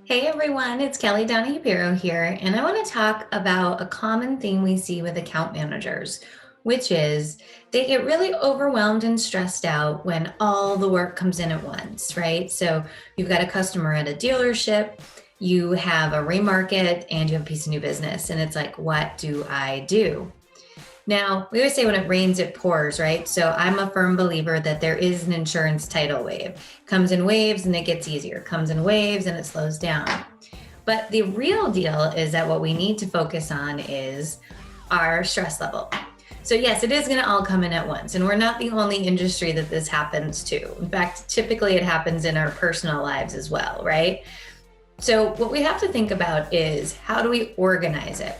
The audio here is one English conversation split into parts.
Hey everyone, it's Kelly Donahue here, and I want to talk about a common theme we see with account managers, which is they get really overwhelmed and stressed out when all the work comes in at once, right? So you've got a customer at a dealership, you have a remarket, and you have a piece of new business, and it's like, what do I do? Now, we always say when it rains, it pours, right? So I'm a firm believer that there is an insurance tidal wave. Comes in waves and it gets easier, comes in waves and it slows down. But the real deal is that what we need to focus on is our stress level. So, yes, it is going to all come in at once. And we're not the only industry that this happens to. In fact, typically it happens in our personal lives as well, right? So, what we have to think about is how do we organize it?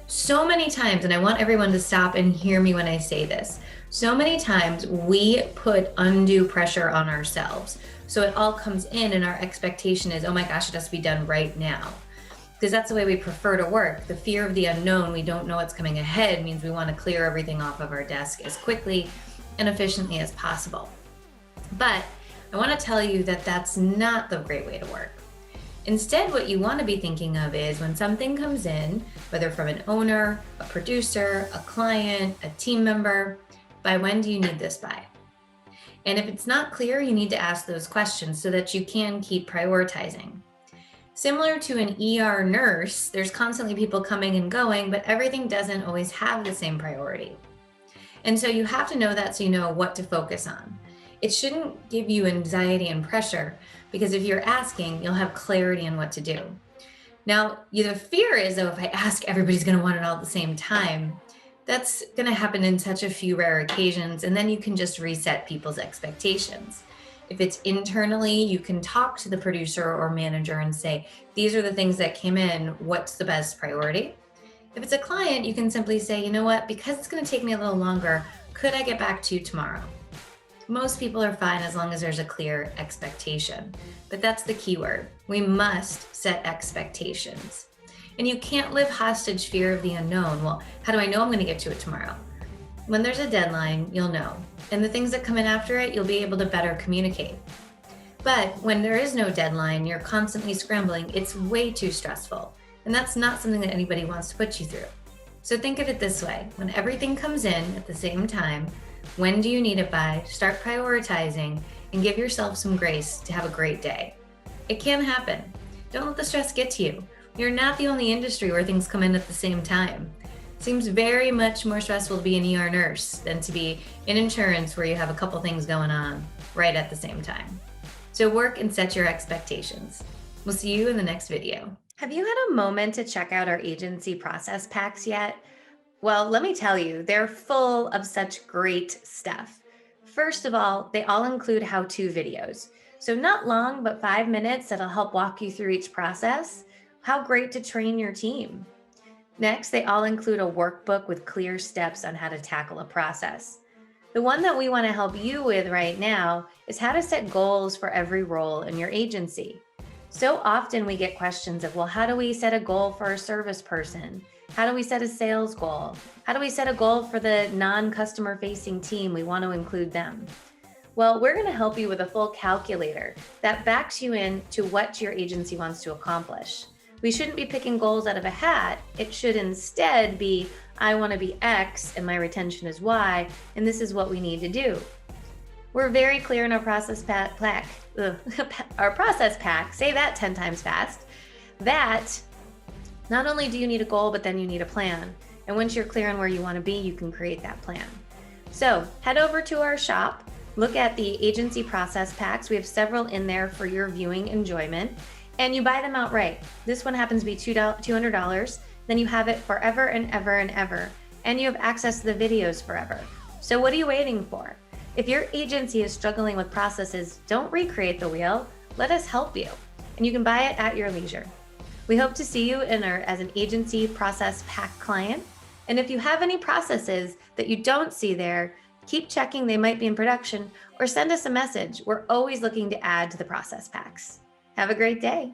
So many times, and I want everyone to stop and hear me when I say this, so many times we put undue pressure on ourselves. So it all comes in, and our expectation is, oh my gosh, it has to be done right now. Because that's the way we prefer to work. The fear of the unknown, we don't know what's coming ahead, means we want to clear everything off of our desk as quickly and efficiently as possible. But I want to tell you that that's not the great way to work. Instead, what you want to be thinking of is when something comes in, whether from an owner, a producer, a client, a team member, by when do you need this by? And if it's not clear, you need to ask those questions so that you can keep prioritizing. Similar to an ER nurse, there's constantly people coming and going, but everything doesn't always have the same priority. And so you have to know that so you know what to focus on. It shouldn't give you anxiety and pressure because if you're asking, you'll have clarity on what to do. Now, the fear is, though, if I ask, everybody's going to want it all at the same time. That's going to happen in such a few rare occasions, and then you can just reset people's expectations. If it's internally, you can talk to the producer or manager and say, these are the things that came in, what's the best priority? If it's a client, you can simply say, you know what, because it's going to take me a little longer, could I get back to you tomorrow? Most people are fine as long as there's a clear expectation. But that's the key word. We must set expectations. And you can't live hostage fear of the unknown. Well, how do I know I'm going to get to it tomorrow? When there's a deadline, you'll know. And the things that come in after it, you'll be able to better communicate. But when there is no deadline, you're constantly scrambling, it's way too stressful. And that's not something that anybody wants to put you through. So think of it this way. When everything comes in at the same time, when do you need it by? Start prioritizing and give yourself some grace to have a great day. It can happen. Don't let the stress get to you. You're not the only industry where things come in at the same time. It seems very much more stressful to be an ER nurse than to be in insurance where you have a couple things going on right at the same time. So work and set your expectations. We'll see you in the next video. Have you had a moment to check out our agency process packs yet? Well, let me tell you, they're full of such great stuff. First of all, they all include how-to videos. So not long, but 5 minutes that'll help walk you through each process. How great to train your team. Next, they all include a workbook with clear steps on how to tackle a process. The one that we want to help you with right now is how to set goals for every role in your agency. So often we get questions of, well, how do we set a goal for a service person? How do we set a sales goal? How do we set a goal for the non-customer facing team? We want to include them. Well, we're going to help you with a full calculator that backs you into what your agency wants to accomplish. We shouldn't be picking goals out of a hat. It should instead be, I want to be X and my retention is Y, and this is what we need to do. We're very clear in our process pack, say that 10 times fast, that not only do you need a goal, but then you need a plan. And once you're clear on where you want to be, you can create that plan. So head over to our shop, look at the agency process packs. We have several in there for your viewing enjoyment, and you buy them outright. This one happens to be $200. Then you have it forever and ever and ever. And you have access to the videos forever. So what are you waiting for? If your agency is struggling with processes, don't recreate the wheel. Let us help you. And you can buy it at your leisure. We hope to see you as an agency process pack client. And if you have any processes that you don't see there, keep checking, they might be in production, or send us a message. We're always looking to add to the process packs. Have a great day.